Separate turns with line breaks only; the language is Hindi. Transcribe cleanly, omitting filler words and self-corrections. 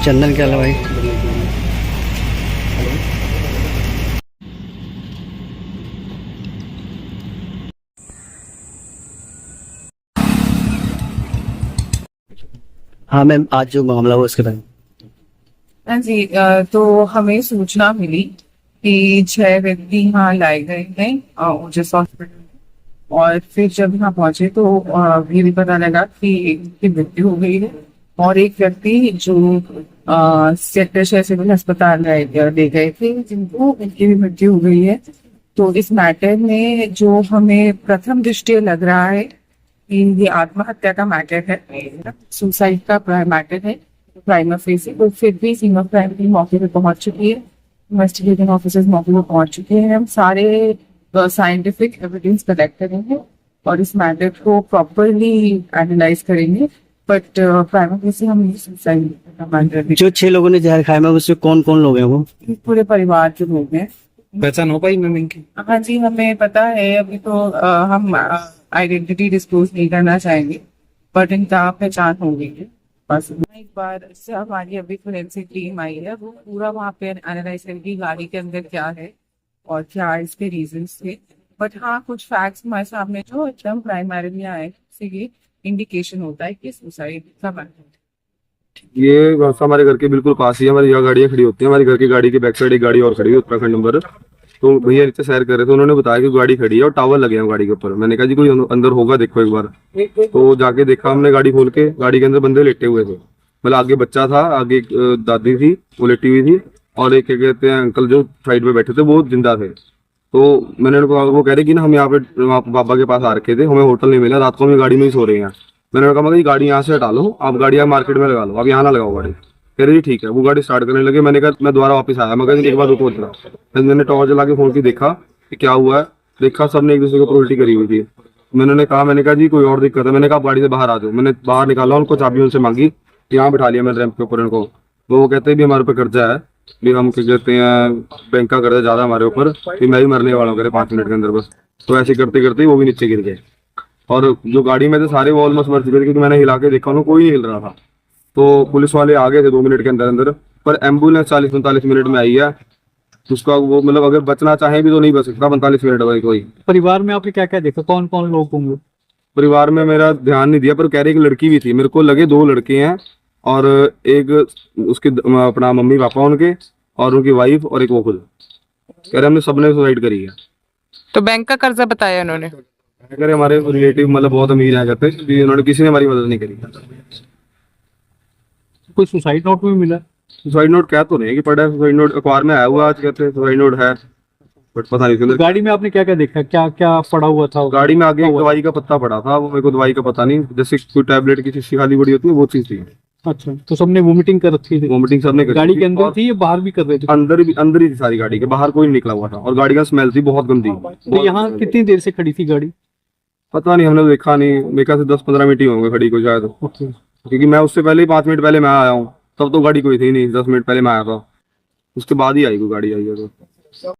चंदन क्या भाई। हाँ मैम, आज जो मामला हुआ उसके बारे में।
हाँ जी, तो हमें सूचना मिली कि 6 व्यक्ति यहाँ लाए गए हैं ओजस हॉस्पिटल में। और फिर जब यहाँ पहुंचे तो ये भी पता लगा कि एक की मृत्यु हो गई है और एक व्यक्ति जो सेक्टर 6 सिविल अस्पताल ले गए थे जिनको उनकी भी मृत्यु हो गई है। तो इस मैटर में जो हमें प्रथम दृष्टया लग रहा है कि ये आत्महत्या का मैटर है, सुसाइड का मैटर है प्राइमा फेसी। तो फिर भी सीमा क्राइम टीम मौके पे पहुंच चुकी है, इन्वेस्टिगेटिंग ऑफिसर्स मौके पे पहुंच चुके हैं। हम सारे साइंटिफिक एविडेंस कलेक्ट करेंगे और इस मैटर को प्रॉपरली एनालाइज करेंगे। बट प्राइमा फेसी हम सुसाइड का मैटर
जो 6 लोगों ने जहर खाया मैम, उसमें कौन कौन लोग हैं वो?
पूरे परिवार के लोग हैं।
पहचान हो पाई मैम इनकी?
हाँ जी, हमें पता है। अभी तो हम आइडेंटिटी डिस्क्लोज नहीं करना चाहेंगे, बट इनका पहचान हो गई है। बस एक बार से हमारी अभी फोरेंसिक टीम आई है, वो पूरा वहाँ पे एनालाइज करेगी गाड़ी के अंदर क्या है और क्या इसके रीजंस थे। बट हाँ, कुछ फैक्ट्स हमारे सामने जो एकदम प्राइमरीली आए, से ये इंडिकेशन होता है कि सुसाइड का मैटर है।
ये व्यवस्था हमारे घर के बिल्कुल पास ही है। हमारी यहाँ गाड़ियाँ खड़ी होती है, हमारे घर की गाड़ी के बैक साइड एक गाड़ी और खड़ी है, उत्तराखंड नंबर। तो भैया नीचे सैर कर रहे थे, उन्होंने बताया कि गाड़ी खड़ी है और टावर लगे हैं गाड़ी के ऊपर। मैंने कहा जी कोई अंदर होगा, देखो एक बार। तो जाके देखा हमने, गाड़ी खोल के गाड़ी के अंदर बंदे लेटे हुए थे। मतलब आगे बच्चा था, आगे एक दादी थी वो लेटी हुई थी, और एक क्या कहते हैं अंकल जो साइड पे बैठे थे वो जिंदा थे। तो मैंने उनको, वो कह रहे कि ना हम यहाँ पे बाबा के पास आ रखे थे, हमें होटल नहीं मिला, रात को हम गाड़ी में ही सो रहे हैं। मैंने कहा मगर गाड़ी यहाँ से हटा लो, आप गाड़ी मार्केट में लगा लो, आप यहाँ ना लगाओ गाड़ी। कह रहे जी ठीक है। वो गाड़ी स्टार्ट करने लगे। मैंने कहा मैं दोबारा वापस आया, मगर एक बार रुको इतना। फिर मैंने टॉर्च जला के फोन की देखा कि क्या हुआ है। देखा सबने एक दूसरे को उल्टी करी हुई थी। मैंने कहा जी कोई और दिक्कत है? मैंने कहा आप गाड़ी से बाहर आ जाओ। मैंने बाहर निकाला, उनको चाबी उनसे मांगी, यहाँ बिठा लिया मैंने रैंप के ऊपर इनको। वो कहते हैं भी हमारे ऊपर कर्जा है, भी हम क्या कहते हैं बैंक का कर्जा ज्यादा हमारे ऊपर, कि मैं ही मरने वाला हूँ 5 मिनट के अंदर बस। तो ऐसे करते करते वो भी नीचे गिर गए। और जो गाड़ी में थे सारे वो ऑलमोस्ट मर चुके थे, क्योंकि मैंने हिला के देखा उन्होंने कोई नहीं हिल रहा था। तो पुलिस वाले आ गए थे 2 मिनट के अंदर अंदर, पर एम्बुलेंस 40-45 मिनट में आई है। उसका वो मतलब अगर बचना चाहे भी तो नहीं बच सकता 45 मिनट में कोई।
परिवार में आपने क्या क्या देखा, कौन कौन लोग होंगे?
परिवार में मेरा ध्यान नहीं दिया, पर कह रहे एक लड़की भी थी, मेरे को लगे 2 लड़के हैं, और एक उसके अपना मम्मी पापा उनके, और उनकी वाइफ, और एक वो खुद। कह रहे हमने सबने सुसाइड करी है।
तो बैंक का कर्जा बताया उन्होंने?
कह रहे हमारे रिलेटिव मतलब बहुत अमीर है, कहते हैं उन्होंने किसी ने हमारी मदद नहीं करी।
कोई सुसाइड नोट में मिला?
सुसाइड नोट क्या तो नहीं है कि पड़ा है, सुसाइड नोट अखबार में आया हुआ आज, कहते हैं सुसाइड नोट है, बट पता नहीं
तो गाड़ी में आपने क्या क्या देखा, क्या क्या पड़ा हुआ था?
गाड़ी में आगे एक दवाई का पत्ता पड़ा था, वो मेरे को दवाई का पता नहीं, जैसे कोई टैबलेट की शीशी खाली पड़ी होती है वो चीज थी।
अच्छा, तो सबने वोमिटिंग कर रखी थी?
वोमिटिंग सबने करी
गाड़ी
थी।
के अंदर थी या बाहर भी कर रहे थे?
अंदर ही थी सारी गाड़ी के, बाहर कोई नहीं निकला हुआ था। और गाड़ी का स्मेल थी बहुत गंदी।
तो यहाँ कितनी देर से खड़ी थी गाड़ी?
पता नहीं, हमने देखा नहीं, मेरे ख्याल से 10-15 मिनट ही होंगे खड़ी को शायद, क्योंकि मैं उससे पहले ही 5 मिनट पहले मैं आया हूँ, तब तो गाड़ी कोई थी नहीं। 10 मिनट पहले मैं आया था, उसके बाद ही आई कोई गाड़ी आई है तो।